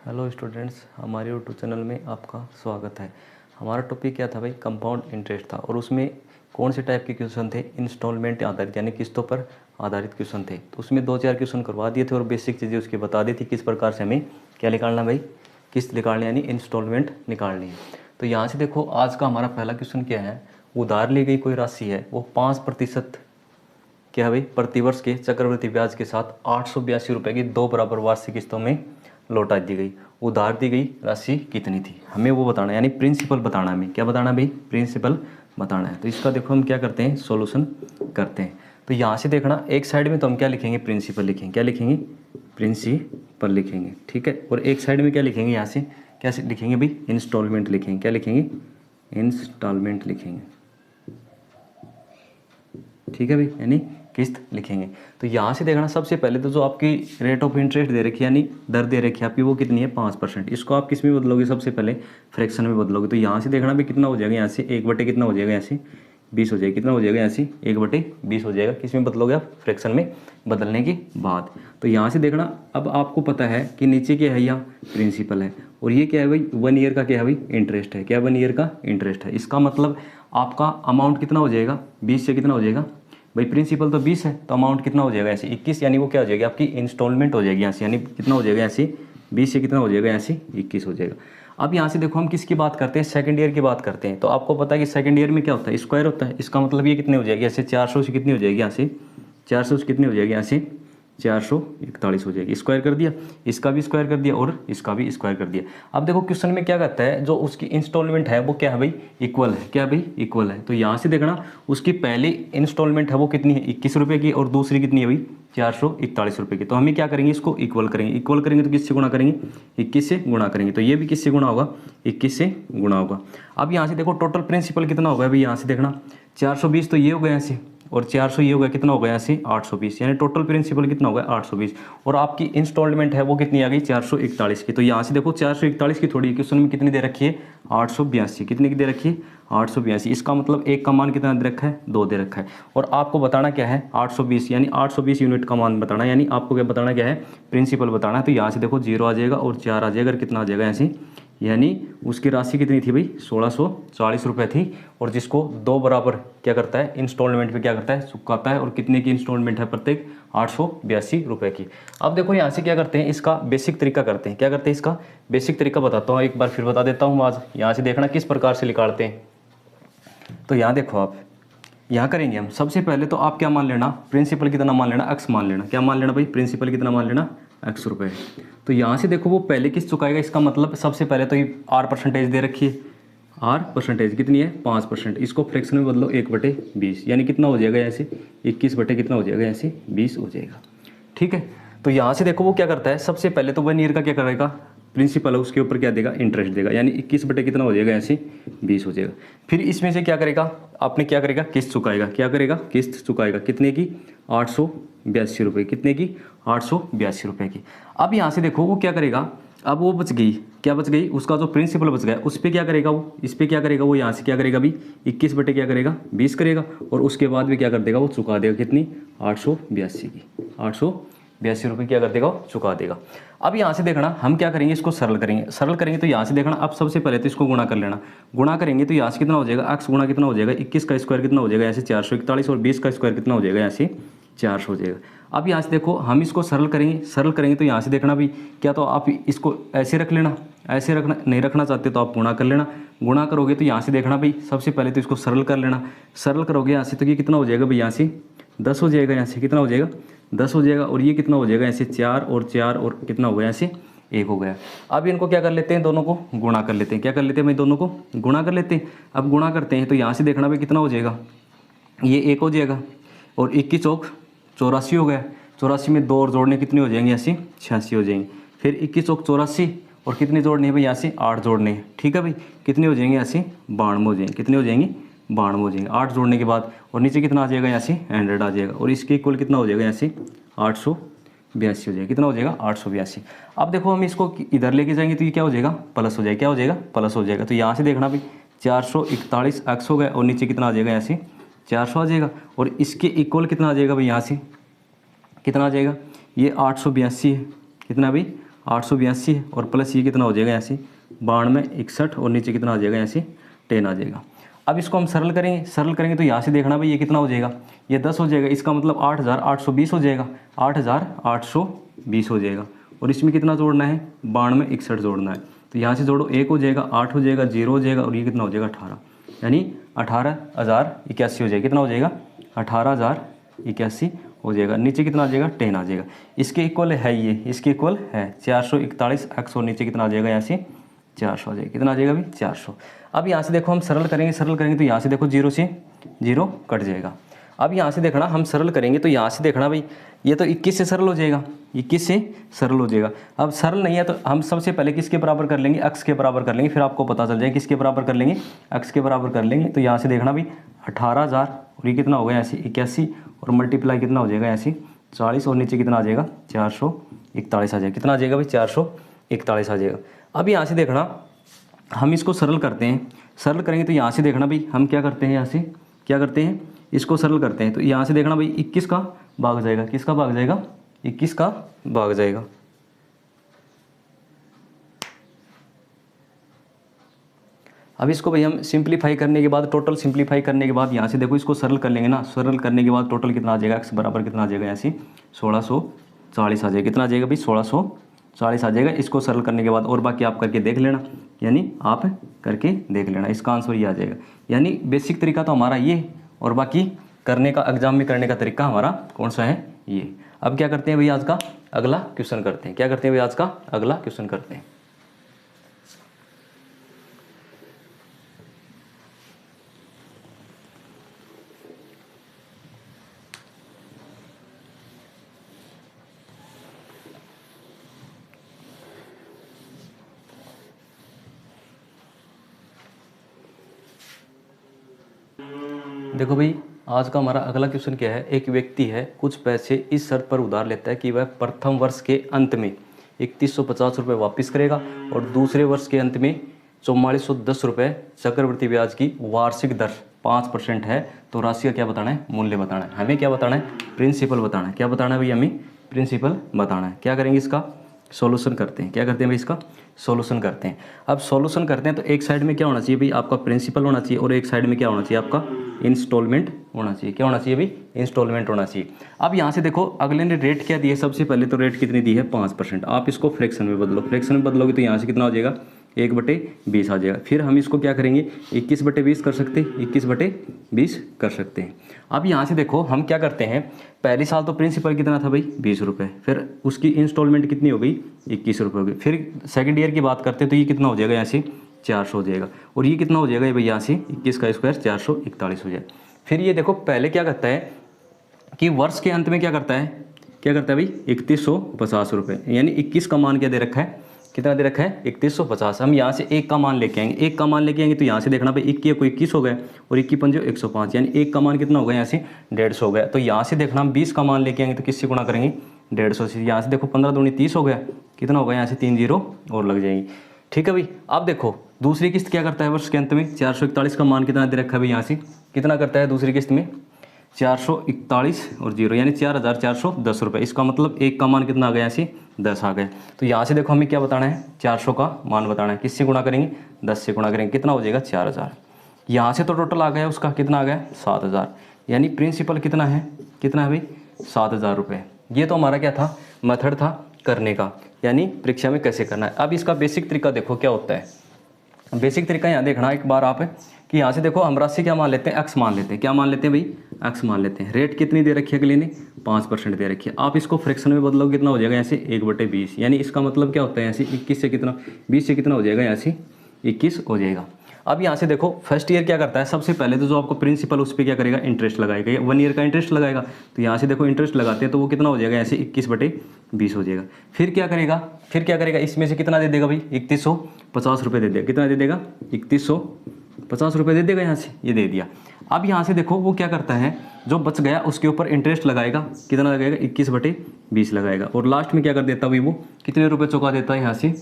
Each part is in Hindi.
हेलो स्टूडेंट्स, हमारे यूट्यूब चैनल में आपका स्वागत है। हमारा टॉपिक क्या था भाई? कंपाउंड इंटरेस्ट था। और उसमें कौन से टाइप के क्वेश्चन थे? इंस्टॉलमेंट आधारित यानी किस्तों पर आधारित क्वेश्चन थे। तो उसमें 2-4 क्वेश्चन करवा दिए थे और बेसिक चीज़ें उसकी बता दी थी किस प्रकार से हमें क्या निकालना भाई, किस्त निकालनी यानी इंस्टॉलमेंट निकालनी है। तो यहाँ से देखो, आज का हमारा पहला क्वेश्चन क्या है? उधार ली गई कोई राशि है, वो 5% क्या है भाई, प्रतिवर्ष के चक्रवृद्धि ब्याज के साथ 882 रुपये की 2 बराबर वार्षिक किस्तों में लौटा दी गई। उधार दी गई राशि कितनी थी, हमें वो बताना है, यानी प्रिंसिपल बताना है। हमें क्या बताना है भाई? प्रिंसिपल बताना है। तो इसका देखो हम क्या करते हैं, सॉल्यूशन करते हैं। तो यहाँ से देखना, एक साइड में तो हम क्या लिखेंगे, प्रिंसिपल लिखेंगे। क्या लिखेंगे? प्रिंसिपल लिखेंगे, ठीक है। और एक साइड में क्या लिखेंगे, यहाँ से क्या लिखेंगे भाई? इंस्टॉलमेंट लिखेंगे। क्या लिखेंगे? इंस्टॉलमेंट लिखेंगे, ठीक है भाई, यानी किस्त लिखेंगे। तो यहाँ से देखना, सबसे पहले तो जो आपकी रेट ऑफ इंटरेस्ट दे रखी है यानी दर दे रखी है आपकी, वो कितनी है? 5%। इसको आप किस में बदलोगे? सबसे पहले फ्रैक्शन में बदलोगे। तो यहाँ से देखना भी कितना हो जाएगा, यहाँ से 1/, कितना हो जाएगा, यहाँ से 20 हो जाएगा। कितना हो जाएगा? यहाँ से 1/20 हो जाएगा। किस में बदलोगे आप? फ्रैक्शन में बदलने के बाद। तो यहाँ से देखना, अब आपको पता है कि नीचे क्या है, यहाँ प्रिंसिपल है, और ये क्या है भाई? 1 ईयर का क्या है भाई? इंटरेस्ट है। क्या 1 ईयर का इंटरेस्ट है? इसका मतलब आपका अमाउंट कितना हो जाएगा? 20 से कितना हो जाएगा भाई? प्रिंसिपल तो 20 है, तो अमाउंट कितना हो जाएगा? ऐसे 21, यानी वो क्या हो जाएगी आपकी? इंस्टॉलमेंट हो जाएगी यहाँ से। यानी कितना हो जाएगा? ऐसे 20 से कितना हो जाएगा? ऐसे 21 हो जाएगा। अब यहाँ से देखो, हम किसकी बात करते हैं? सेकंड ईयर की बात करते हैं। तो आपको पता है कि सेकंड ईयर में क्या होता है? स्क्वायर होता है। इसका मतलब ये कितने हो जाएगी? ऐसे 400 से कितनी हो जाएगी? यहाँ से 400 से कितनी हो जाएगी? यहाँ से 441 हो जाएगी। स्क्वायर कर दिया, इसका भी स्क्वायर कर दिया और इसका भी स्क्वायर कर दिया। अब देखो क्वेश्चन में क्या कहता है, जो उसकी इंस्टॉलमेंट है वो क्या है भाई? इक्वल है। क्या भाई? इक्वल है। तो यहाँ से देखना, उसकी पहली इंस्टॉलमेंट है वो कितनी है? 21 रुपये की, और दूसरी कितनी है भाई? 441 रुपये की। तो हमें क्या करेंगे? इसको इक्वल करेंगे। इक्वल करेंगे तो किससे गुणा करेंगे? 21 से गुणा करेंगे। तो ये भी किससे गुणा होगा? 21 से गुणा होगा। अब यहाँ से देखो, टोटल प्रिंसिपल कितना होगा भाई? यहाँ से देखना, 420 तो ये हो गया ऐसे, और 400 ये हो गया, कितना हो गया ऐसे? 820। यानी टोटल प्रिंसिपल कितना हो गया? 820। और आपकी इंस्टॉलमेंट है वो कितनी आ गई? 441 की। तो यहाँ से देखो, 441 की थोड़ी क्वेश्चन में कितनी दे रखी है? 882। कितनी की दे रखी है? 882। इसका मतलब एक का मान कितना दे रखा है? 2 दे रखा है। और आपको बताना क्या है? 820, यानी 820 यूनिट का मान बताना है। यानी आपको क्या बताना क्या है? प्रिंसिपल बताना है। तो यहाँ से देखो 0 आ जाएगा और 4 आ जाएगा, और कितना आ जाएगा ऐसे? यानी उसकी राशि कितनी थी भाई? 1640 रुपये थी। और जिसको 2 बराबर क्या करता है? इंस्टॉलमेंट पे क्या करता है? चुकाता है। और कितने की इंस्टॉलमेंट है प्रत्येक? 882 रुपये की। अब देखो यहाँ से क्या करते हैं, इसका बेसिक तरीका करते हैं। क्या करते हैं? इसका बेसिक तरीका बताता हूँ, एक बार फिर बता देता हूँ आज। यहाँ से देखना किस प्रकार से निकालते हैं। तो यहाँ देखो, आप यहाँ करेंगे हम सबसे पहले तो आप क्या मान लेना? प्रिंसिपल कितना मान लेना? x मान लेना। क्या मान लेना भाई? प्रिंसिपल कितना मान लेना? x रुपये। तो यहाँ से देखो, वो पहले किस चुकाएगा? इसका मतलब सबसे पहले तो ये r% दे रखी है। r% कितनी है? 5%। इसको फ्रैक्शन में बदलो, 1/20, यानी कितना हो जाएगा? ऐसे 21 बटे कितना हो जाएगा? ऐसे 20 हो जाएगा, ठीक है। तो यहाँ से देखो, वो क्या करता है? सबसे पहले तो 1 ईयर का क्या करेगा? प्रिंसिपल है, उसके ऊपर क्या देगा? इंटरेस्ट देगा। यानी 21 बटे कितना हो जाएगा? ऐसे 20 हो जाएगा। फिर इसमें से क्या करेगा? आपने क्या करेगा? किस्त चुकाएगा। क्या करेगा? किस्त चुकाएगा। कितने की? 882 रुपये। कितने की? 882 रुपये की। अब यहाँ से देखो, वो क्या करेगा? अब वो बच गई, क्या बच गई? उसका जो प्रिंसिपल बच गया, उस पर क्या करेगा वो? इस पर क्या करेगा वो? यहाँ से क्या करेगा अभी? 21 बटे क्या करेगा? 20 करेगा। और उसके बाद भी क्या कर देगा वो? चुका देगा। कितनी? 882 की। 882 रुपये क्या कर देगा? चुका देगा। अब यहाँ से देखना, हम क्या करेंगे? इसको सरल करेंगे। सरल करेंगे तो यहाँ से देखना, अब सबसे पहले तो इसको गुणा कर लेना। गुणा करेंगे तो यहाँ से कितना हो जाएगा? x गुणा कितना हो जाएगा? 21 का स्क्वायर कितना हो जाएगा? ऐसे 441, और 20 का स्क्वायर कितना हो जाएगा? यहाँ से 400 हो जाएगा। अब यहाँ से देखो, हम इसको सरल करेंगे। सरल करेंगे तो यहाँ से देखना भी, क्या तो आप इसको ऐसे रख लेना, ऐसे रखना नहीं रखना चाहते तो आप गुणा कर लेना। गुणा करोगे तो यहाँ से देखना भाई, सबसे पहले तो इसको सरल कर लेना। सरल करोगे यहाँ से तो ये कितना हो जाएगा भाई? यहाँ से 10 हो जाएगा। यहाँ से कितना हो जाएगा? 10 हो जाएगा। और ये कितना हो जाएगा? ऐसे 4 और 4 और कितना हो गया? ऐसे 1 हो गया। अब इनको क्या कर लेते हैं? दोनों को गुणा कर लेते हैं। क्या कर लेते हैं भाई? दोनों को गुणा कर लेते हैं। अब गुणा करते हैं तो यहाँ से देखना भाई कितना हो जाएगा? ये 1 हो जाएगा, और 21 चौक 84 हो गया। 84 में 2 और जोड़ने कितने हो जाएंगे? ऐसे 86 हो जाएंगे। फिर 21 चौक 84, और कितने जोड़ने हैं भाई? यहाँ से 8 जोड़ने हैं, ठीक है भाई। कितने हो जाएंगे? ऐसे 92 हो जाएंगे। कितने हो जाएंगे? 92 हो जाएंगे 8 जोड़ने के बाद। और नीचे कितना आ जाएगा? यहाँ से 100 आ जाएगा। और इसके इक्वल कितना हो जाएगा? यहाँ से 882 हो जाएगा। कितना हो जाएगा? 882। अब देखो, हम इसको इधर लेके जाएंगे तो ये क्या हो जाएगा? प्लस हो जाएगा। क्या हो जाएगा? प्लस हो जाएगा। तो यहाँ से देखना भाई, 441 x हो गया, और नीचे कितना आ जाएगा? यहाँ से 400 आ जाएगा। और इसके इक्वल कितना आ जाएगा भाई? यहाँ से कितना आ जाएगा? ये 882 है। कितना भाई? 882 है, और प्लस ये कितना हो जाएगा यहाँ से 92 61, और नीचे कितना आ जाएगा यहाँ से 10 आ जाएगा। अब इसको हम सरल करेंगे तो यहाँ से देखना भाई ये कितना हो जाएगा, ये 10 हो जाएगा, इसका मतलब 8820 हो जाएगा, 8820 हो जाएगा। और इसमें कितना जोड़ना है 92 61 जोड़ना है, तो यहाँ से जोड़ो 1 हो जाएगा, 8 हो जाएगा, 0 हो जाएगा, और ये कितना हो जाएगा 18, यानी 18,081 हो जाएगा। कितना हो जाएगा 18,081 हो जाएगा। नीचे कितना आ जाएगा 10 आ जाएगा। इसके इक्वल है ये, इसके इक्वल है 441 x, और नीचे कितना आ जाएगा यहाँ से 400 आ जाएगा। कितना आ जाएगा भाई 400। अब यहाँ से देखो हम सरल करेंगे तो यहाँ से देखो 0 से 0 कट जाएगा। अब यहाँ से देखना हम सरल करेंगे तो यहाँ से देखना भाई ये तो 21 से सरल हो जाएगा, 21 से सरल हो जाएगा। अब सरल नहीं है तो हम सबसे पहले किसके बराबर कर लेंगे, x के बराबर कर लेंगे, फिर आपको पता चल जाएगा किसके बराबर कर लेंगे, x के बराबर कर लेंगे। तो यहाँ से देखना भाई 18,000, और ये कितना होगा यहाँ से 81, और मल्टीप्लाई कितना हो जाएगा यहाँ से 40, और नीचे कितना आ जाएगा 441 आ जाएगा। कितना आ जाएगा भाई 441 आ जाएगा। अब यहाँ से देखना हम इसको सरल करते हैं, सरल करेंगे तो यहाँ से देखना भाई हम क्या करते हैं, यहाँ से क्या करते हैं, इसको सरल करते हैं। तो यहाँ से देखना भाई 21 का भाग जाएगा, किसका भाग जाएगा 21 का भाग जाएगा। अब इसको भाई हम सिंप्लीफाई करने के बाद, टोटल सिंप्लीफाई करने के बाद यहाँ से देखो इसको सरल कर लेंगे ना, सरल करने के बाद टोटल कितना आ जाएगा, x बराबर कितना आ जाएगा यहाँ से 1640 आ जाएगा। कितना आ जाएगा भाई 1640 आ जाएगा। इसको सरल करने के बाद और बाकी आप करके देख लेना, यानी आप करके देख लेना, इसका आंसर ये आ जाएगा। यानी बेसिक तरीका तो हमारा ये, और बाकी करने का एग्जाम में करने का तरीका हमारा कौन सा है ये। अब क्या करते हैं भाई आज का अगला क्वेश्चन करते हैं, क्या करते हैं भाई आज का अगला क्वेश्चन करते हैं। देखो भाई आज का हमारा अगला क्वेश्चन क्या है। एक व्यक्ति है कुछ पैसे इस शर्त पर उधार लेता है कि वह प्रथम वर्ष के अंत में 3150 रुपये वापस करेगा और दूसरे वर्ष के अंत में 4410 रुपये चक्रवृद्धि ब्याज की वार्षिक दर 5% है। तो राशि का क्या बताना है, मूल्य बताना है। हमें क्या बताना है, प्रिंसिपल बताना है। क्या बताना है भाई, हमें प्रिंसिपल बताना है। क्या करेंगे, इसका सॉल्यूशन करते हैं। क्या करते हैं भाई, इसका सॉल्यूशन करते हैं। अब सॉल्यूशन करते हैं तो एक साइड में क्या होना चाहिए भाई, आपका प्रिंसिपल होना चाहिए, और एक साइड में क्या होना चाहिए, आपका इंस्टॉलमेंट होना चाहिए। क्या होना चाहिए भाई, इंस्टॉलमेंट होना चाहिए। अब यहाँ से देखो अगले ने रेट क्या दी है, सबसे पहले तो रेट कितनी दी है 5%। आप इसको फ्रैक्शन में बदलो, फ्रैक्शन में बदलोगे तो यहाँ से कितना हो जाएगा 1/20 आ जाएगा। फिर हम इसको क्या करेंगे 21/20 कर सकते हैं, 21/20 कर सकते हैं। अब यहाँ से देखो हम क्या करते हैं, पहले साल तो प्रिंसिपल कितना था भाई 20 रुपये, फिर उसकी इंस्टॉलमेंट कितनी हो गई 21 रुपये हो गई। फिर सेकंड ईयर की बात करते हैं तो ये कितना हो जाएगा यहाँ से 400 हो जाएगा, और ये कितना हो जाएगा भाई यहाँ से 21 का स्क्वायर 441 हो जाएगा। फिर ये देखो पहले क्या करता है कि वर्ष के अंत में क्या करता है भाई 3150 रुपये, यानी 21 का मान क्या दे रखा है, कितना दे रखा है 3150। हम यहाँ से 1 का मान लेके आएंगे, 1 का मान लेके आएंगे तो यहाँ से देखना भाई 21 को 21 हो गया और 21 पंजो 105, यानी 1 का मान कितना होगा यहाँ से 150 हो गया। तो यहाँ से देखना हम 20 का मान लेके आएंगे तो किससे गुणा करेंगे 150 से। यहाँ से देखो 15 दूनी 30 हो गया, कितना होगा यहाँ से 3 0 और लग जाएंगी। ठीक है भाई। अब देखो दूसरी किस्त क्या करता है वर्ष के अंत में 441 का मान कितना दे रखा है भाई, यहाँ से कितना करता है दूसरी किस्त में 441 और 0 यानी 4410 रुपये। इसका मतलब 1 का मान कितना आ गया यहाँ से 10 आ गया। तो यहाँ से देखो हमें क्या बताना है 400 का मान बताना है। किससे गुणा करेंगे 10 से गुणा करेंगे, कितना हो जाएगा 4000। यहाँ से तो टोटल आ गया उसका कितना आ गया 7000, यानी प्रिंसिपल कितना है भाई 7000 रुपये। ये तो हमारा क्या था मेथड था करने का, यानी परीक्षा में कैसे करना है। अब इसका बेसिक तरीका देखो क्या होता है। बेसिक तरीका यहाँ देखना एक बार आप कि यहाँ से देखो हम राशि क्या मान लेते हैं x मान लेते हैं। क्या मान लेते हैं भाई x मान लेते हैं। रेट कितनी दे रखी है अगले ने 5% दे रखी है। आप इसको फ्रैक्शन में बदलोगे कितना हो जाएगा यहाँ से 1/20, यानी इसका मतलब क्या होता है यहाँ से 21 से कितना 20 से कितना हो जाएगा यहाँ से 21 हो जाएगा। अब यहाँ से देखो फर्स्ट ईयर क्या करता है, सबसे पहले तो जो आपको प्रिंसिपल उस पर क्या करेगा इंटरेस्ट लगाएगा, 1 ईयर का इंटरेस्ट लगाएगा। तो यहाँ से देखो इंटरेस्ट लगाते हैं तो वो कितना हो जाएगा यहाँ से 21/20 हो जाएगा। फिर क्या करेगा इसमें से कितना दे देगा भाई 3150 रुपये दे देगा। कितना दे देगा 3150 रुपये दे देगा यहाँ से, ये दे दिया। अब यहाँ से देखो वो क्या करता है जो बच गया उसके ऊपर इंटरेस्ट लगाएगा, कितना लगाएगा 21/20 लगाएगा, और लास्ट में क्या कर देता भाई वो कितने रुपये चुका देता है यहाँ से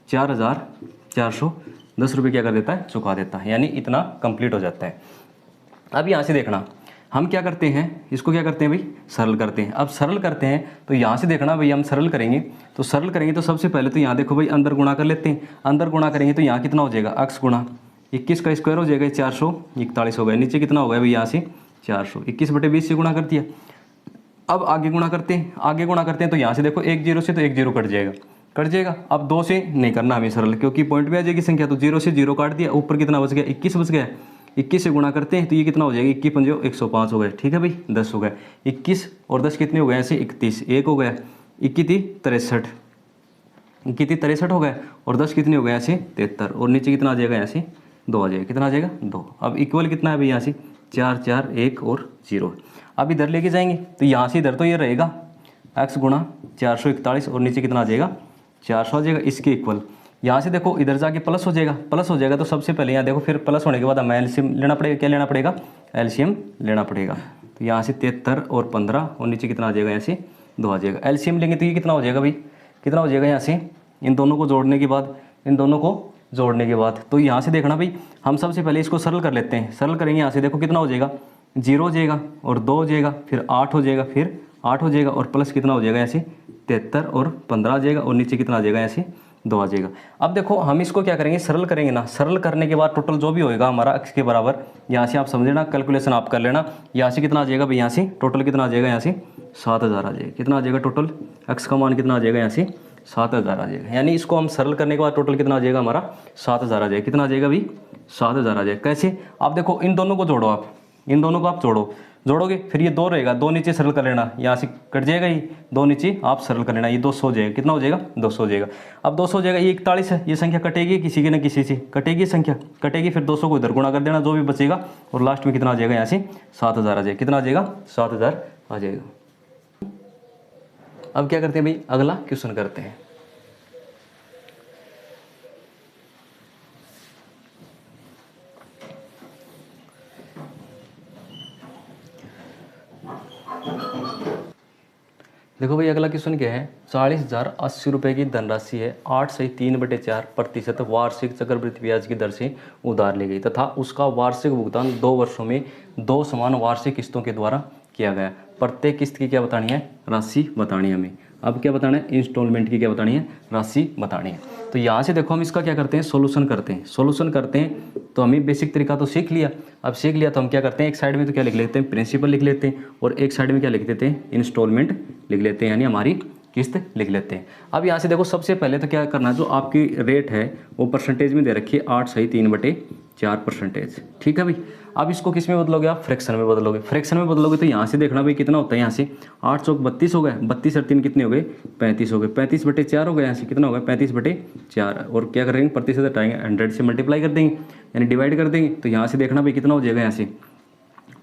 4410 रुपये क्या कर देता है चुका देता है, यानी इतना कंप्लीट हो जाता है। अब यहाँ से देखना हम क्या करते हैं, इसको क्या करते हैं भाई, सरल करते हैं। अब सरल करते हैं तो यहाँ से देखना भाई, हम सरल करेंगे तो सबसे पहले तो यहाँ देखो भाई, अंदर गुणा कर लेते हैं। अंदर गुणा करेंगे तो यहाँ कितना हो जाएगा, x गुणा 21 का स्क्वायर हो जाएगा 441 हो गया। नीचे कितना हो गया भाई, यहाँ से 421/20 से गुणा कर दिया। अब आगे गुणा करते हैं तो यहाँ से देखो 1 0 से तो 1 0 कट जाएगा। अब 2 से नहीं करना हमें सरल, क्योंकि पॉइंट में आ जाएगी संख्या, तो 0 से 0 काट दिया। ऊपर कितना बच गया, 21 बच गया। 21 से गुणा करते हैं तो ये कितना हो जाएगा, 21 पंजो 105 हो गया। ठीक है भाई, 10 हो गया। 21 और 10 कितने हो गए ऐसे, 31, 1 हो गया। 21 63 हो गया। और 10 कितने हो गए ऐसे, 73। और नीचे कितना आ जाएगा, यहाँ से 2 आ जाएगा। कितना आ जाएगा, 2। अब इक्वल कितना है भाई, यहाँ से 4 4 1 और 0। अब इधर लेके जाएंगे तो यहाँ से इधर तो ये रहेगा x गुणा 441 और नीचे कितना आ जाएगा, 400 आ जाएगा। इसके इक्वल यहाँ से देखो इधर जाके प्लस हो जाएगा। तो सबसे पहले यहाँ देखो, फिर प्लस होने के बाद हमें एलसीएम लेना पड़ेगा। क्या लेना पड़ेगा, एलसीएम लेना पड़ेगा। तो यहाँ से 73 और 15 और नीचे कितना आ जाएगा, यहाँ से 2 आ जाएगा। एलसीएम लेंगे तो ये कितना हो जाएगा भाई, कितना हो जाएगा यहाँ से, इन दोनों को जोड़ने के बाद तो यहाँ से देखना भाई, हम सबसे पहले इसको सरल कर लेते हैं। सरल करेंगे यहाँ से देखो कितना हो जाएगा, 0 हो जाएगा और 2 हो जाएगा, फिर 8 हो जाएगा, फिर 8 हो जाएगा और प्लस कितना हो जाएगा, ऐसे 73 और 15 आ जाएगा और नीचे कितना आ जाएगा, ऐसे 2 आ जाएगा। अब देखो हम इसको क्या करेंगे, सरल करेंगे ना। सरल करने के बाद टोटल जो भी होएगा हमारा x के बराबर, यहाँ से आप समझ लेना, कैलकुलेशन आप कर लेना। यहाँ से कितना आ जाएगा भाई, यहाँ से टोटल कितना आ जाएगा, यहाँ से 7000 आ जाएगा। कितना आ जाएगा टोटल, x का मान कितना आ जाएगा, यहाँ से 7000 आ जाएगा। यानी इसको हम सरल करने के बाद टोटल कितना आ जाएगा हमारा, 7000 आ जाएगा। कितना आ जाएगा भाई, 7000 आ जाएगा। कैसे, आप देखो इन दोनों को जोड़ो, इन दोनों को आप जोड़ोगे, फिर ये 2 रहेगा, 2 नीचे सरल कर लेना, यहाँ से कट जाएगा ही, 2 नीचे आप सरल कर लेना, ये 200 हो जाएगा। कितना हो जाएगा, 200 हो जाएगा। अब 200 हो जाएगा, ये 41 है, ये संख्या कटेगी किसी के न किसी से, कटेगी संख्या, कटेगी, फिर 200 को इधर गुणा कर देना, जो भी बचेगा, और लास्ट में कितना आ जाएगा, यहाँ से 7000 आ जाएगा। कितना आ जाएगा, 7000 आ जाएगा। अब क्या करते हैं भाई, अगला क्वेश्चन करते हैं। देखो भाई अगला क्वेश्चन क्या है, 40,080 रुपये की धनराशि है, 8 से 3/4% वार्षिक चक्रवृद्धि ब्याज की दर से उधार ली गई तथा उसका वार्षिक भुगतान 2 वर्षों में 2 समान वार्षिक किस्तों के द्वारा किया गया। प्रत्येक किस्त की क्या बतानी है, राशि बतानी है हमें। अब क्या बताना है, इंस्टॉलमेंट की क्या बतानी है, राशि बतानी है। तो यहाँ से देखो हम इसका क्या करते हैं, सॉल्यूशन करते हैं। तो हमें बेसिक तरीका तो सीख लिया। अब सीख लिया तो हम क्या करते हैं, एक साइड में तो क्या लिख लेते हैं, प्रिंसिपल लिख लेते हैं, और एक साइड में क्या लिख देते हैं, इंस्टॉलमेंट लिख लेते हैं, यानी हमारी किस्त लिख लेते हैं। अब यहाँ से देखो सबसे पहले तो क्या करना है, जो आपकी रेट है वो परसेंटेज में दे रखी है 8 सही 3/4%। ठीक है भाई। अब इसको किस में बदलोगे आप, फ्रैक्शन में बदलोगे। फ्रैक्शन में बदलोगे तो यहाँ से देखना भाई कितना होता है, यहाँ से 8 चौक 32 हो गए, 32 और 3 कितने हो गए, 35 हो गए, 35/4 हो गया। यहाँ से कितना हो गया, 35/4। और क्या करेंगे, प्रतिशत हटाएंगे, 100 से मल्टीप्लाई कर देंगे, यानी डिवाइड कर देंगे। तो यहाँ से देखना भाई कितना हो जाएगा, यहाँ से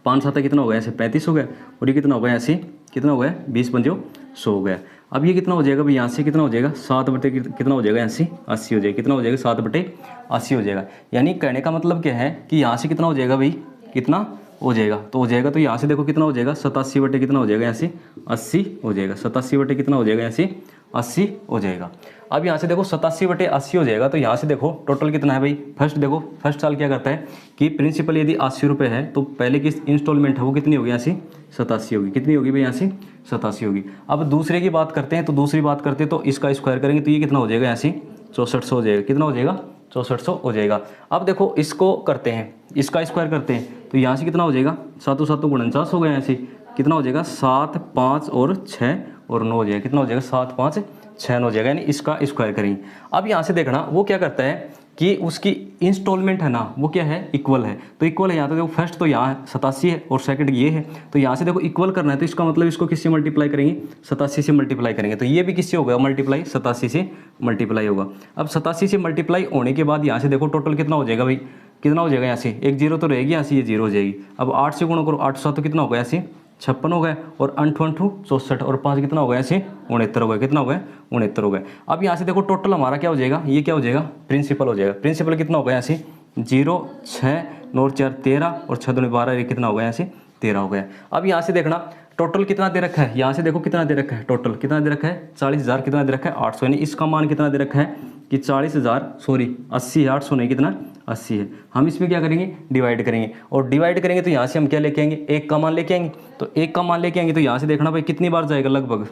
5 7 कितना हो गया, ऐसे 35 हो गया, और ये कितना हो गया, ऐसे कितना हो गया, 20 पंजो 100 हो गया। अब ये कितना हो जाएगा भाई, यहाँ से कितना हो जाएगा, 7 कितना हो जाएगा, यहाँ से 80 हो जाएगा। कितना हो जाएगा, 7/80 हो जाएगा। यानी कहने का मतलब क्या है कि यहाँ से कितना हो जाएगा भाई, कितना हो जाएगा, तो हो जाएगा, तो यहाँ से देखो कितना हो जाएगा, 87 कितना हो जाएगा, यहाँ से 80 हो जाएगा। 87 कितना हो जाएगा, यहाँ से 80 हो जाएगा। अब यहाँ से देखो 87/80 हो जाएगा। तो यहाँ से देखो टोटल कितना है भाई, फर्स्ट देखो, फर्स्ट साल क्या करता है कि प्रिंसिपल यदि 80 रुपये है तो पहले की इंस्टॉलमेंट है वो कितनी होगी, यहाँ से 87 होगी। कितनी होगी भाई, यहाँ से 87 होगी। अब दूसरे की बात करते हैं, तो दूसरी बात करते हैं तो इसका स्क्वायर करेंगे तो ये कितना हो जाएगा, यहाँ से 6400 हो जाएगा। कितना हो जाएगा, 6400 हो जाएगा। अब देखो इसको करते हैं, इसका स्क्वायर करते हैं तो यहाँ से कितना हो जाएगा, 7 7 49 हो गया। यहाँ से कितना हो जाएगा, 7 5 और 6 और 9 हो जाएगा। कितना हो जाएगा, 7 5 6 9 हो जाएगा, यानी इसका स्क्वायर करेंगे। अब यहाँ से देखना वो क्या करता है कि उसकी इंस्टॉलमेंट है ना, वो क्या है, इक्वल है। तो इक्वल है यहाँ तो देखो, फर्स्ट तो यहाँ 87 है और सेकंड ये है, तो यहाँ से देखो इक्वल करना है, तो इसका मतलब इसको किससे मल्टीप्लाई करेंगे, 87 से मल्टीप्लाई करेंगे। तो ये भी किससे होगा मल्टीप्लाई, 87 से मल्टीप्लाई होगा। अब 87 से मल्टीप्लाई होने के बाद यहाँ से देखो टोटल कितना हो जाएगा भाई, कितना हो जाएगा, यहाँ से एक जीरो तो रहेगी, यहाँ से ये जीरो हो जाएगी। अब 8 से गुणा करो, 8 7 तो कितना होगा, यहाँ से 56 हो गया, और 8 8 64 और 5 कितना हो गया, ऐसे 69 हो गया। कितना हो गया, 69 हो गया। अब यहाँ से देखो टोटल हमारा क्या हो जाएगा, ये क्या हो जाएगा, प्रिंसिपल हो जाएगा। प्रिंसिपल कितना होगा, यहाँ से 0 6 9 4 13 और 6 2 12, ये कितना हो गया, यहाँ से 13 हो गया। अब यहाँ से देखना टोटल कितना दे रखा है, यहाँ से देखो कितना दे रखा है, टोटल कितना दे रखा है, 40,000 कितना दे रखा है, 800, यानी इसका मान कितना दे रखा है कि 40,000 सॉरी 80 800 नहीं, कितना 80 है। हम इसमें क्या करेंगे, डिवाइड करेंगे, और डिवाइड करेंगे तो यहाँ से हम क्या लेके आएंगे, 1 का मान लेके आएंगे। तो 1 का मान लेके आएंगे तो यहाँ से देखना भाई कितनी बार जाएगा, लगभग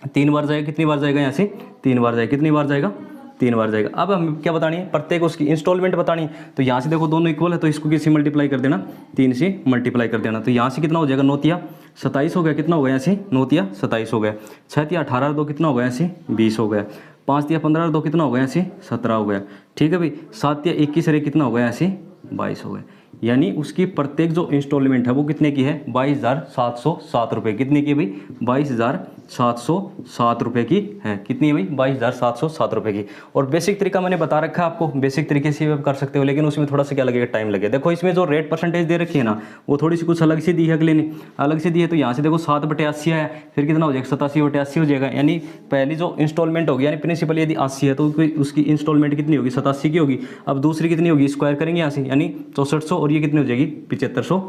3 बार जाएगा। कितनी बार जाएगा, यहाँ से 3 बार जाएगा। कितनी बार जाएगा, 3 बार जाएगा। अब हमें क्या बतानी है, प्रत्येक उसकी इंस्टॉलमेंट बतानी है। तो यहाँ से देखो दोनों इक्वल है, तो इसको किससे मल्टीप्लाई कर देना, 3 से मल्टीप्लाई कर देना। तो यहाँ से कितना हो जाएगा, 9 तिया 27 हो गया। कितना हो गया, यहाँ से 9 तिया 27 हो गया। 6 तिया 18 और 2 कितना हो गया, यहाँ से 20 हो गया। 5 तिया 15 और 2 कितना हो गया, यहाँ से 17 हो गया। ठीक है भाई। 7 तिया 21 और 1 कितना हो गया, यहाँ से 22 हो गया। यानी उसकी प्रत्येक जो इंस्टॉलमेंट है वो कितने की है, 22,707 रुपये। कितने की है भाई, 22,707 रुपये की है। कितनी है भाई, 22,707 रुपये की। और बेसिक तरीका मैंने बता रखा है आपको, बेसिक तरीके से आप कर सकते हो, लेकिन उसमें थोड़ा सा क्या लगेगा, टाइम लगेगा। देखो इसमें जो रेट परसेंटेज दे रखी है ना, वो थोड़ी सी कुछ अलग सी दी है, अगले ने अलग से दी है। तो यहाँ से देखो 7/80 आया, फिर कितना हो जाएगा, 87/80 हो जाएगा। यानी पहली जो इंस्टॉलमेंट होगी, यानी प्रिंसिपल यदि 80 है तो उसकी इंस्टॉलमेंट कितनी होगी, 87 की होगी। अब दूसरी कितनी होगी, स्क्वायर करेंगे यहाँ से, यानी 6400, और ये कितनी हो जाएगी, 7500।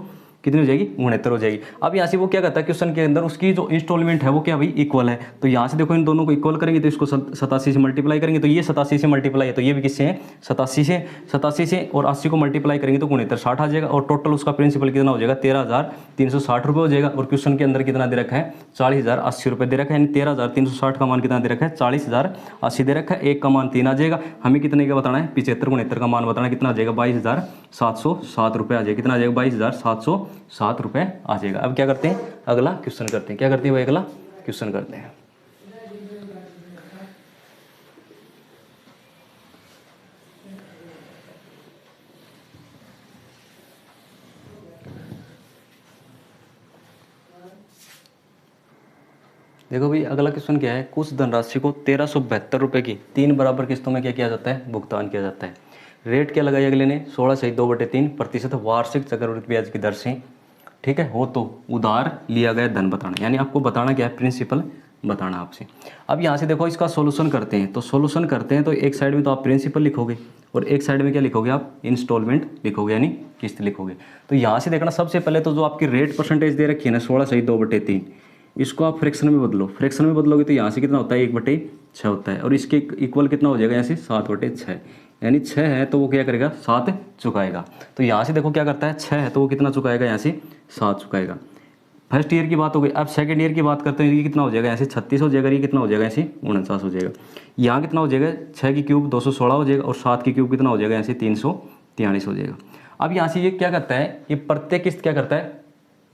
कितनी हो जाएगी, 69 हो जाएगी। अब यहाँ से वो क्या करता है, क्वेश्चन के अंदर उसकी जो इंस्टॉलमेंट है वो क्या भाई, इक्वल है। तो यहाँ से देखो इन दोनों को इक्वल करेंगे तो इसको 87 से मल्टीप्लाई करेंगे, तो ये 87 से मल्टीप्लाई है, तो ये भी किससे है, 87 से और 80 को मल्टीप्लाई करेंगे तो 69 60 आ जाएगा। और टोटल उसका प्रिंसिपल कितना हो जाएगा, 13,360 रुपये हो जाएगा। और क्वेश्चन के अंदर कितना दे रखा है, 40,080 रुपये दे रखा है। यानी 13,360 का मान कितना दे रखा है, 40,080 दे रखा है। 1 का मान 3 आ जाएगा। हमें कितने का बताना है, 75 69 का मान बताना है। कितना आ जाएगा, 22,707 रुपये आ जाएगा। कितना आ जाएगा, 22,707 रुपये आ जाएगा। अब क्या करते हैं, अगला क्वेश्चन करते हैं। क्या करते हैं भाई, अगला क्वेश्चन करते हैं। देखो भाई अगला क्वेश्चन क्या है, कुछ धनराशि को 1372 रुपये की 3 बराबर किस्तों में क्या किया जाता है, भुगतान किया जाता है। रेट क्या लगाई अगले ने, 16/2/3% वार्षिक चक्रवृद्धि ब्याज की दर से। ठीक है, हो तो उधार लिया गया धन बताना, यानी आपको बताना क्या है, प्रिंसिपल बताना आपसे। अब यहाँ से देखो इसका सॉल्यूशन करते हैं। तो सॉल्यूशन करते हैं तो एक साइड में तो आप प्रिंसिपल लिखोगे और एक साइड में क्या लिखोगे, आप इंस्टॉलमेंट लिखोगे, यानी किस्त लिखोगे। तो यहाँ से देखना, सबसे पहले तो जो आपकी रेट परसेंटेज दे रखी है ना, 16/2/3, इसको आप फ्रैक्शन में बदलो। फ्रैक्शन में बदलोगे तो यहाँ से कितना होता है, 1/6 होता है। और इसके इक्वल कितना हो जाएगा, यहाँ से 7/6, यानी 6 है तो वो क्या करेगा, 7 चुकाएगा। तो यहाँ से देखो क्या करता है, 6 है तो वो कितना चुकाएगा, यहाँ से 7 चुकाएगा। फर्स्ट ईयर की बात हो गई। अब सेकंड ईयर की बात करते हैं, ये कितना हो जाएगा, यहाँ से 36 हो जाएगा। ये कितना हो जाएगा, यहाँ से 49 हो जाएगा। यहाँ कितना हो जाएगा, 6 की क्यूब 216 हो जाएगा, और 7 की क्यूब कितना हो जाएगा, यहाँ से 343 हो जाएगा। अब यहाँ से ये क्या करता है, ये प्रत्येक किस्त क्या करता है,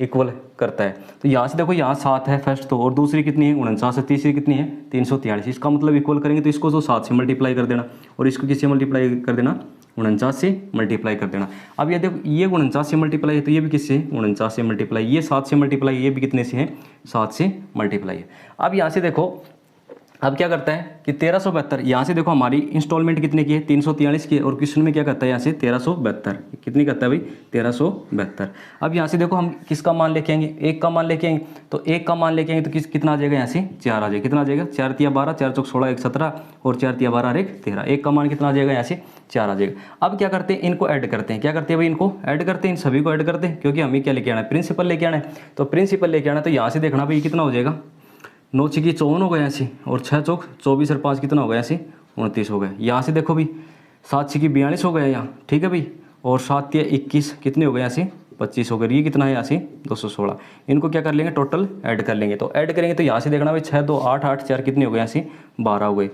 इक्वल करता है। तो यहाँ से देखो, यहाँ 7 है फर्स्ट तो, और दूसरी कितनी है, 49 है, तीसरी कितनी है, 343। इसका मतलब इक्वल करेंगे तो इसको तो 7 से मल्टीप्लाई कर देना, और इसको किससे मल्टीप्लाई कर देना, 49 से मल्टीप्लाई कर देना। अब ये देखो, ये 49 से मल्टीप्लाई है तो ये भी किससे, 49 से मल्टीप्लाई। ये 7 से मल्टीप्लाई, ये भी कितने से है, 7 से मल्टीप्लाई है। अब यहाँ से देखो, अब क्या करता है कि 1372, यहाँ से देखो हमारी इंस्टॉलमेंट कितने की है, 343 की है। और क्वेश्चन में क्या करता है, यहाँ से 1372 कितनी करता है भाई, 1372। अब यहाँ से देखो हम किसका मान लेके आएंगे, 1 का मान लेके आएंगे। तो 1 का मान लेके आएंगे तो कितना आ जाएगा, यहाँ से 4 आ जाएगा। कितना आ जाएगा, 4 तिया 12, 4 चौक 16, 1 17, और 4 तिया 12 और 1 13। 1 का मान कितना आ जाएगा, यहाँ से 4 आ जाएगा। अब क्या करते हैं, इनको ऐड करते हैं। क्या करते हैं भाई, इनको ऐड करते हैं, इन सभी को ऐड करते हैं, क्योंकि हमें क्या लेके आना है, प्रिंसिपल लेके आना है। तो प्रिंसिपल लेके आना, तो यहाँ से देखना भाई कितना हो जाएगा, 9 छकी 54 हो गया यहाँ से, और 6 चौक 24 और 5 कितना हो गया, यहाँ से 29 हो गया। यहाँ से देखो भाई 7 छकी 42 हो गया यहाँ, ठीक है भाई, और 7 तिया 21 कितने हो गए, यहाँ से 25 हो गए। ये कितना है, यहाँ से 216। इनको क्या कर लेंगे, टोटल ऐड कर लेंगे। तो ऐड करेंगे तो यहाँ से देखना भाई 6 2 8 8 4 कितने हो गए, यहाँ से 12 हो गए।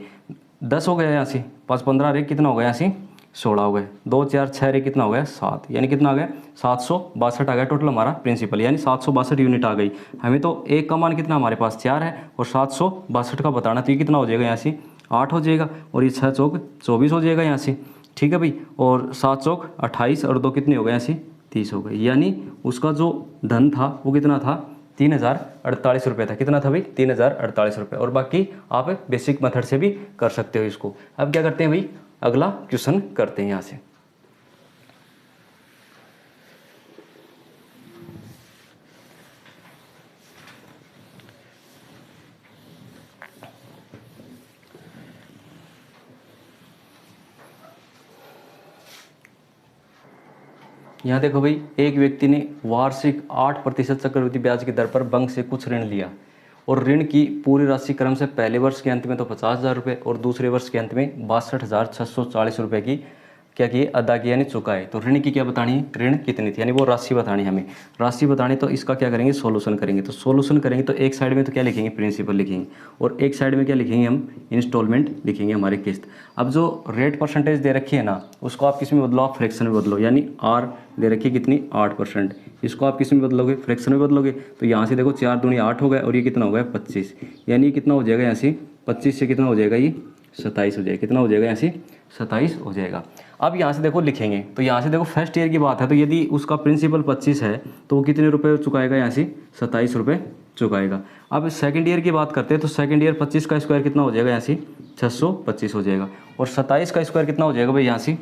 10 हो गया यहाँ से, 5 15 रे कितना हो गया, यहाँ से 16 हो गए। 2 4 6 रे कितना हो गया, 7, यानी कितना आ गया, 762 आ गया टोटल हमारा प्रिंसिपल, यानी 762 यूनिट आ गई। हमें तो 1 का मान कितना हमारे पास 4 है, और 762 का बताना, तो ये कितना हो जाएगा, यहाँ से 8 हो जाएगा, और ये 6 चौक 24 हो जाएगा यहाँ से, ठीक है भाई, और 7 चौक 28 और 2 कितने हो गए, यहाँ से 30 हो गए। यानी उसका जो धन था वो कितना था, 3048 रुपये था। कितना था भाई, 3048 रुपये। और बाकी आप बेसिक मेथड से भी कर सकते हो इसको। अब क्या करते हैं भाई, अगला क्वेश्चन करते हैं यहाँ से। यहाँ देखो भाई, एक व्यक्ति ने वार्षिक 8% चक्रवृद्धि ब्याज की दर पर बैंक से कुछ ऋण लिया, और ऋण की पूरी राशि क्रम से पहले वर्ष के अंत में तो 50,000 रुपये और दूसरे वर्ष के अंत में 62,640 रुपये की क्या किए, अदा किया यानी चुकाए। तो ऋण की क्या बतानी है, ऋण कितनी थी, यानी वो राशि बतानी है हमें, राशि बतानी। तो इसका क्या करेंगे, सोल्यूशन करेंगे। तो सोल्यूशन करेंगे तो एक साइड में तो क्या लिखेंगे, प्रिंसिपल लिखेंगे, और एक साइड में क्या लिखेंगे हम, इंस्टॉलमेंट लिखेंगे, हमारी किस्त। अब जो रेट परसेंटेज दे रखी है ना, उसको आप किस में बदलो, आप फ्रैक्शन में बदलो, यानी आर दे रखी है कितनी, 8%। इसको आप किस में बदलोगे, फ्रैक्शन में बदलोगे। तो यहाँ से देखो 4 दूनी 8 हो गया, और ये कितना हो गया, 25, यानी कितना हो जाएगा यहाँ से, 25 से कितना हो जाएगा, ये 27 हो जाएगा। कितना हो जाएगा यहाँ से, 27 हो जाएगा। अब यहाँ से देखो लिखेंगे, तो यहाँ से देखो फर्स्ट ईयर की बात है, तो यदि उसका प्रिंसिपल 25 है तो वो कितने रुपए चुकाएगा, यहाँ से 27 रुपये चुकाएगा। अब सेकंड ईयर की बात करते हैं, तो सेकंड ईयर 25 का स्क्वायर कितना हो जाएगा, यहाँ से 625 हो जाएगा, और 27 का स्क्वायर कितना हो जाएगा भाई, यहाँ से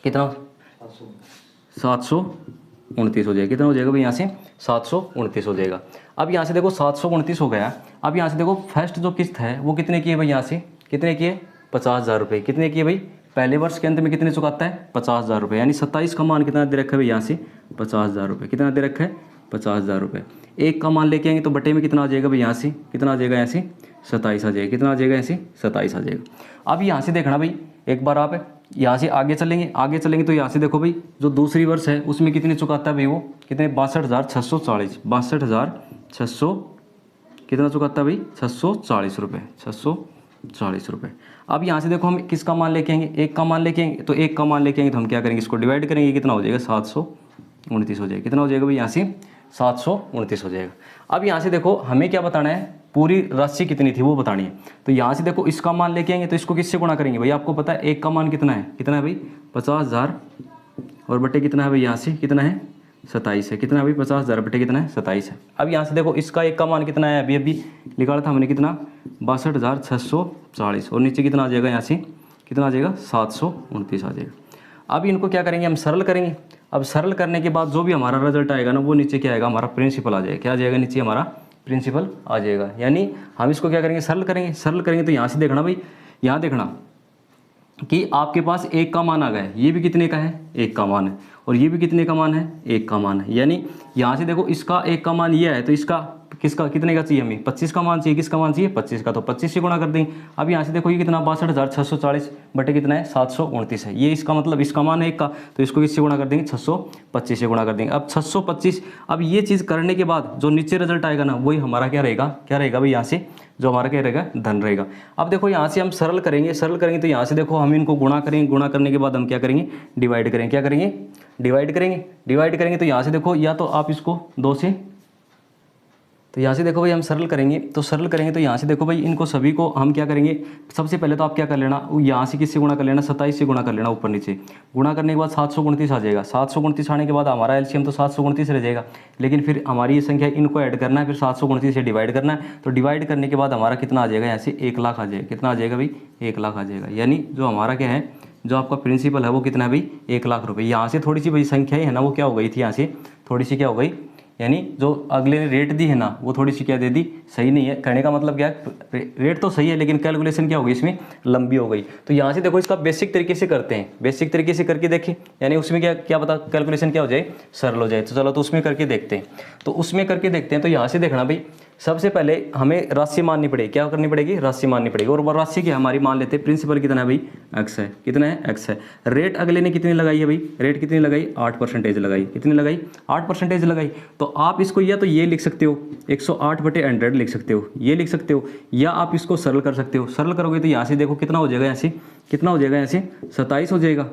कितना, 729 हो जाएगा। कितना हो जाएगा भाई, यहाँ से 729 हो जाएगा। अब यहाँ से देखो 729 हो गया। अब यहाँ से देखो फर्स्ट जो किस्त है वो कितने की है भाई, यहाँ से कितने की है, 50,000 रुपये। कितने की है भाई, पहले वर्ष के अंत में कितने चुकाता है, 50,000 रुपये, यानी 27 का मान कितना दे रखा है भाई, यहाँ से 50,000 रुपये। कितना दे रखा है, 50,000 रुपये। एक का मान लेके आएंगे तो बटे में कितना आ जाएगा भाई, यहाँ से कितना आ जाएगा, यहाँ से 27 आ जाएगा। कितना आ जाएगा, यहाँ से 27 आ जाएगा। अब यहाँ से देखना भाई, एक बार आप यहाँ से आगे चलेंगे तो यहाँ से देखो भाई, जो दूसरी वर्ष है उसमें कितने चुकाता है भाई, वो कितने, 62,640, 62,600 कितना चुकाता है भाई, 640 रुपये, 640 रुपये। अब यहाँ से देखो हम किसका मान लेके आएंगे, एक का मान लेके आएंगे, तो एक का मान लेके आएंगे तो हम क्या करेंगे, इसको डिवाइड करेंगे, कितना हो जाएगा, 729 हो जाएगा। कितना हो जाएगा भाई, यहाँ से 729 हो जाएगा। अब यहाँ से देखो हमें क्या बताना है, पूरी राशि कितनी थी वो बतानी है। तो यहाँ से देखो इसका मान लेके आएंगे तो इसको किससे गुणा करेंगे भाई, आपको पता है एक का मान कितना है भाई, 50,000, और बटे कितना है भाई, यहाँ से कितना है, 27 है। कितना है भाई, 50,000 बटे कितना है, 27 है। अब यहाँ से देखो इसका एक का मान कितना है, अभी निकाला था हमने, कितना, 62,640, और नीचे कितना आ जाएगा, यहाँ से कितना आ जाएगा, 729 आ जाएगा। अब इनको क्या करेंगे, हम सरल करेंगे। अब सरल करने के बाद जो भी हमारा रिजल्ट आएगा ना, वो नीचे क्या आएगा, हमारा प्रिंसिपल आ जाएगा। क्या आ जाएगा, नीचे हमारा प्रिंसिपल आ जाएगा। यानी हम इसको क्या करेंगे, सरल करेंगे। तो यहाँ से देखना भाई, यहाँ देखना कि आपके पास एक का मान आ गया है, ये भी कितने का है, एक का मान है, और ये भी कितने का मान है, एक का मान है। यानी यहाँ से देखो इसका एक का मान ये है, तो इसका किसका कितने का चाहिए हमें, 25 का मान चाहिए। किसका मान चाहिए, 25 का, तो 25 से गुणा कर देंगे। अब यहाँ से देखो ये कितना, 62,640 बटे कितना है, 729 है। ये इसका मतलब इसका मान है एक का, तो इसको किससे गुणा कर देंगे, 625 से गुणा कर देंगे। अब 625, अब ये चीज़ करने के बाद जो नीचे रिजल्ट आएगा ना, वही हमारा क्या रहेगा भाई, यहाँ से जो हमारा क्या रहेगा, धन रहेगा। अब देखो यहाँ से हम सरल करेंगे तो यहाँ से देखो हम इनको गुणा करेंगे, गुणा करने के बाद हम क्या करेंगे, डिवाइड करेंगे। क्या करेंगे, डिवाइड करेंगे। तो यहाँ से देखो, या तो आप इसको 2 से, तो यहाँ से देखो भाई हम सरल करेंगे तो यहाँ से देखो भाई इनको सभी को हम क्या करेंगे, सबसे पहले तो आप क्या कर लेना, यहाँ से किससे गुणा कर लेना, 27 से गुणा कर लेना, ऊपर नीचे गुणा करने के बाद 729 आ जाएगा। 729 आने के बाद हमारा एलसीएम तो 729 रह जाएगा, लेकिन फिर हमारी ये संख्या इनको ऐड करना है, फिर 729 से डिवाइड करना है। तो डिवाइड करने के बाद हमारा कितना आ जाएगा, यहाँ से 1 लाख आ जाएगा। कितना आ जाएगा भाई, 1 लाख आ जाएगा। यानी जो हमारा क्या है, जो आपका प्रिंसिपल है वो कितना है भाई, 1 लाख रुपये। यहाँ से थोड़ी सी भाई संख्या है ना, वो क्या हो गई थी, यहाँ से थोड़ी सी क्या हो गई, यानी जो अगले ने रेट दी है ना, वो थोड़ी सी क्या दे दी, सही नहीं है। कहने का मतलब क्या है, रेट तो सही है लेकिन कैलकुलेशन क्या हो गई इसमें, लंबी हो गई। तो यहाँ से देखो इसका बेसिक तरीके से करते हैं, बेसिक तरीके से करके देखें, यानी उसमें क्या पता कैलकुलेशन क्या हो जाए, सरल हो जाए। तो चलो तो उसमें करके देखते हैं। तो यहाँ से देखना भाई, सबसे पहले हमें राशि माननी पड़ेगी। क्या करनी पड़ेगी, राशि माननी पड़ेगी। और वो राशि क्या हमारी मान लेते हैं, प्रिंसिपल कितना है भाई, एक्स है। कितना है, एक्स है। रेट अगले ने कितनी लगाई है भाई, रेट कितनी लगाई, 8% लगाई। कितनी लगाई, 8% लगाई। तो आप इसको या तो ये लिख सकते हो, 108/100 लिख सकते हो, ये लिख सकते हो, या आप इसको सरल कर सकते हो। सरल करोगे तो यहाँ से देखो कितना हो जाएगा, यहाँ से कितना हो जाएगा, यहाँ से 27 हो जाएगा,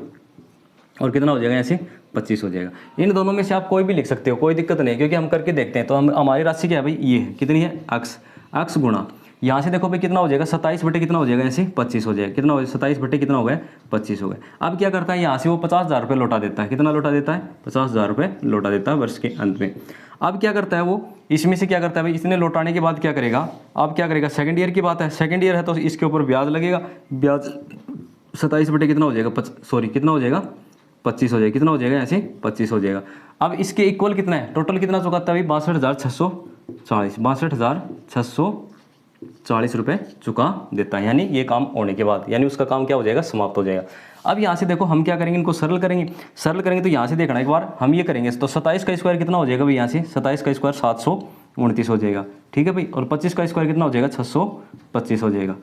और कितना हो जाएगा, यहाँ से 25 हो जाएगा। इन दोनों में से आप कोई भी लिख सकते हो, कोई दिक्कत नहीं, क्योंकि हम करके देखते हैं। तो हम हमारी राशि क्या है भाई, ये है, कितनी है, एक्स गुणा, यहाँ से देखो भाई कितना हो जाएगा, 27 बटे कितना हो जाएगा, यहाँ से 25 हो जाएगा। कितना हो जाएगा, 27 बटे कितना हो गया, 25 हो गया। अब क्या करता है, यहाँ से वो 50,000 रुपये लौटा देता है। कितना लौटा देता है, 50,000 रुपये लौटा देता है वर्ष के अंत में। अब क्या करता है वो, इसमें से क्या करता है भाई, इसने लौटाने के बाद क्या करेगा, अब क्या करेगा, सेकंड ईयर की बात है, सेकंड ईयर है तो इसके ऊपर ब्याज लगेगा। ब्याज 27 बटे कितना हो जाएगा, कितना हो जाएगा, 25 हो जाएगा। कितना हो जाएगा, यहाँ से 25 हो जाएगा। अब इसके इक्वल कितना है, टोटल कितना चुकाता है भाई, 62,640, 62,640 रुपये चुका देता है। यानी ये काम होने के बाद, यानी उसका काम क्या हो जाएगा, समाप्त हो जाएगा। अब यहाँ से देखो हम क्या करेंगे, इनको सरल करेंगे। तो यहाँ से देखना एक बार हम ये करेंगे, तो 27 का स्क्वायर कितना हो जाएगा भाई, यहाँ से 27 का स्क्वायर 729 हो जाएगा, ठीक है भाई। और 25 का स्क्वायर कितना हो जाएगा, 625 हो जाएगा,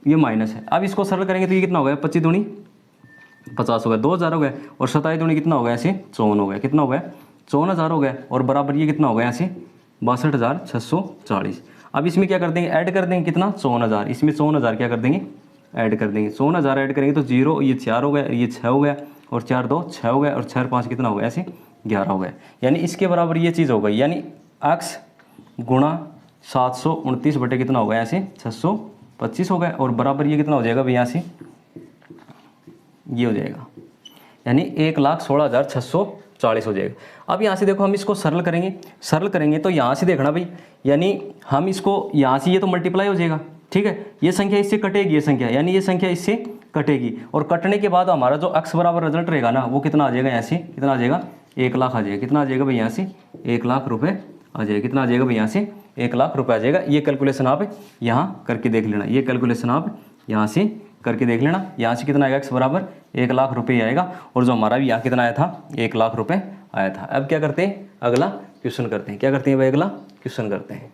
ये माइनस है। अब इसको सरल करेंगे तो ये कितना हो गया, 25 दूनी 50 हो गया, 2000 हो गया, और 27 दूनी कितना हो गया ऐसे 54 हो गया, कितना हो गया 54,000 हो गया, और बराबर ये कितना हो गया ऐसे 62,640। अब इसमें क्या कर देंगे, ऐड कर देंगे कितना 54,000, इसमें 54,000 क्या कर देंगे ऐड कर देंगे, 54,000 ऐड करेंगे तो 0 ये 4 हो गया, ये 6 हो गया, और 4 2 6 हो गया, और 6 5 कितना हो गया ऐसे 11 हो गया। यानी इसके बराबर ये चीज़ हो गई, यानी x गुणा 729 बटे कितना हो गया ऐसे 625 हो गया, और बराबर ये कितना हो जाएगा भाई यहाँ से ये हो जाएगा, यानी 1,16,640 हो जाएगा। अब यहाँ से देखो हम इसको सरल करेंगे तो यहाँ से देखना भाई, यानी हम इसको यहाँ से ये तो मल्टीप्लाई हो जाएगा, ठीक है, ये संख्या इससे कटेगी, ये संख्या यानी ये संख्या इससे कटेगी, और कटने के बाद हमारा जो x बराबर रिजल्ट रहेगा ना वो कितना आ जाएगा, यहाँ से कितना आ जाएगा 1 लाख आ जाएगा, कितना आ जाएगा भाई यहाँ से 1 लाख रुपये आ जाएगा, कितना आ जाएगा भाई यहाँ से 1 लाख रुपये आ जाएगा। ये कैलकुलेशन आप यहाँ करके देख लेना, ये कैलकुलेशन आप यहाँ से करके देख लेना, यहाँ से कितना आएगा x बराबर 1 लाख रुपये आएगा, और जो हमारा भी यहाँ कितना आया था 1 लाख रुपये आया था। अब क्या करते हैं, अगला क्वेश्चन करते हैं, क्या करते हैं भाई अगला क्वेश्चन करते हैं।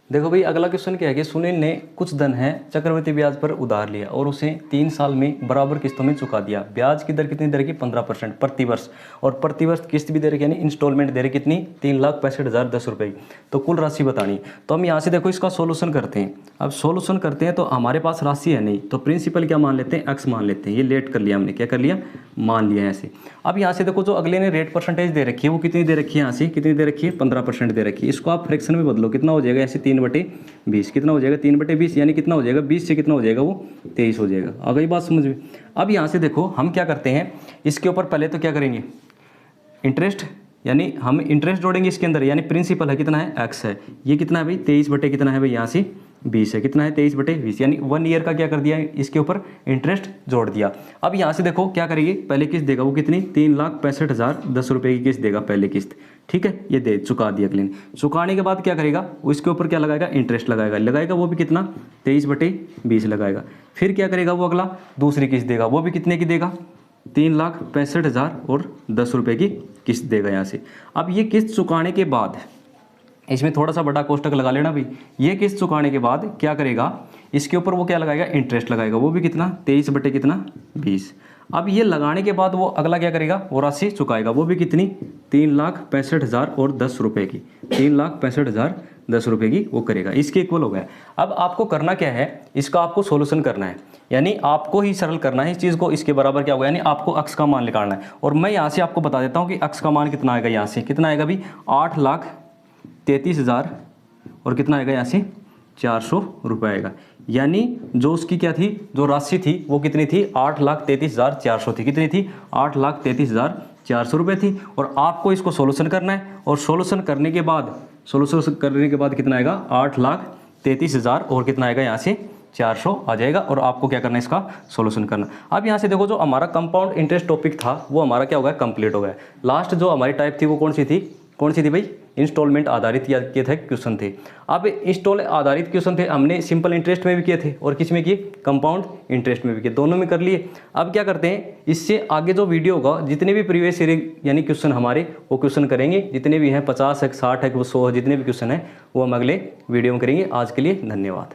देखो भाई अगला क्वेश्चन क्या है कि सुनील ने कुछ धन है चक्रवृद्धि ब्याज पर उधार लिया और उसे 3 साल में बराबर किस्तों में चुका दिया। ब्याज की दर कितनी दर की 15% प्रति वर्ष, और प्रति वर्ष किस्त भी दे रही यानी इंस्टॉलमेंट दे रही कितनी 3,65,010 रुपये की। तो कुल राशि बतानी, तो हम यहाँ से देखो इसका सोल्यूशन करते हैं। अब सोल्यूशन करते हैं तो हमारे पास राशि है नहीं, तो प्रिंसिपल क्या मान लेते हैं एक्स मान लेते हैं, ये लेट कर लिया हमने, क्या कर लिया मान लिया ऐसे। अब यहाँ से देखो जो अगले ने रेट परसेंटेज दे रखी है वो कितनी दे रखी है, यहाँ से कितनी दे रखी है 15% दे रखी है। इसको आप फ्रैक्शन में बदलो, कितना हो जाएगा ऐसे 3/20, कितना हो जाएगा 3/20, यानी कितना हो जाएगा 20 से कितना हो जाएगा वो 23 हो जाएगा। आ गई बात समझ में। अब यहाँ से देखो हम क्या करते हैं, इसके ऊपर पहले तो क्या करेंगे इंटरेस्ट, यानी हम इंटरेस्ट जोड़ेंगे इसके अंदर, यानी प्रिंसिपल है कितना है एक्स है, ये कितना है भाई 23 बटे कितना है भाई यहाँ से 20 है, कितना है 23/20, यानी 1 ईयर का क्या कर दिया इसके ऊपर इंटरेस्ट जोड़ दिया। अब यहाँ से देखो क्या करेंगे, पहले किस्त देगा वो कितनी 3,65,010 रुपये की किस्त देगा पहले किस्त, ठीक है, ये दे चुका दिया अगले ने। चुकाने के बाद क्या करेगा उसके ऊपर क्या लगाएगा इंटरेस्ट लगाएगा वो भी कितना 23/20 लगाएगा। फिर क्या करेगा वो अगला दूसरी किस्त देगा, वो भी कितने की देगा 3,65,010 रुपये की किस्त देगा यहाँ से। अब ये किस्त चुकाने के बाद इसमें थोड़ा सा बड़ा कोष्टक लगा लेना भाई, ये किस्त चुकाने के बाद क्या करेगा इसके ऊपर वो क्या लगाएगा इंटरेस्ट लगाएगा, वो भी कितना 23/20। अब ये लगाने के बाद वो अगला क्या करेगा वो राशि चुकाएगा, वो भी कितनी 3,65,010 रुपये की, 3,65,010 रुपये की वो करेगा, इसके इक्वल हो गया। अब आपको करना क्या है, इसका आपको सोल्यूशन करना है, यानी आपको ही सरल करना है इस चीज़ को, इसके बराबर क्या होगा यानी आपको अक्स का मान निकालना है। और मैं यहाँ से आपको बता देता हूँ कि अक्स का मान कितना आएगा, यहाँ से कितना आएगा भाई 8,33,000 और कितना आएगा यहाँ से 400 रुपये आएगा। यानी जो उसकी क्या थी जो राशि थी वो कितनी थी 8,33,400 थी, कितनी थी 8,33,400 रुपये थी। और आपको इसको सोल्यूशन करना है, और सोल्यूशन करने के बाद कितना आएगा 8,33,000 और कितना आएगा यहाँ से 400 आ जाएगा, और आपको क्या करना है इसका सोल्यूशन करना। अब यहाँ से देखो जो हमारा कंपाउंड इंटरेस्ट टॉपिक था वो हमारा क्या हो गया कंप्लीट हो गया। लास्ट जो हमारी टाइप थी वो कौन सी थी भाई इंस्टॉलमेंट आधारित किए थे क्वेश्चन थे। अब इंस्टॉल आधारित क्वेश्चन थे हमने सिंपल इंटरेस्ट में भी किए थे और किस में किए कंपाउंड इंटरेस्ट में भी किए, दोनों में कर लिए। अब क्या करते हैं इससे आगे जो वीडियो होगा जितने भी प्रीवियस सीरीज यानी क्वेश्चन हमारे वो क्वेश्चन करेंगे, जितने भी हैं 50 है 60 है 100 है, जितने भी क्वेश्चन हैं वो हम अगले वीडियो में करेंगे। आज के लिए धन्यवाद।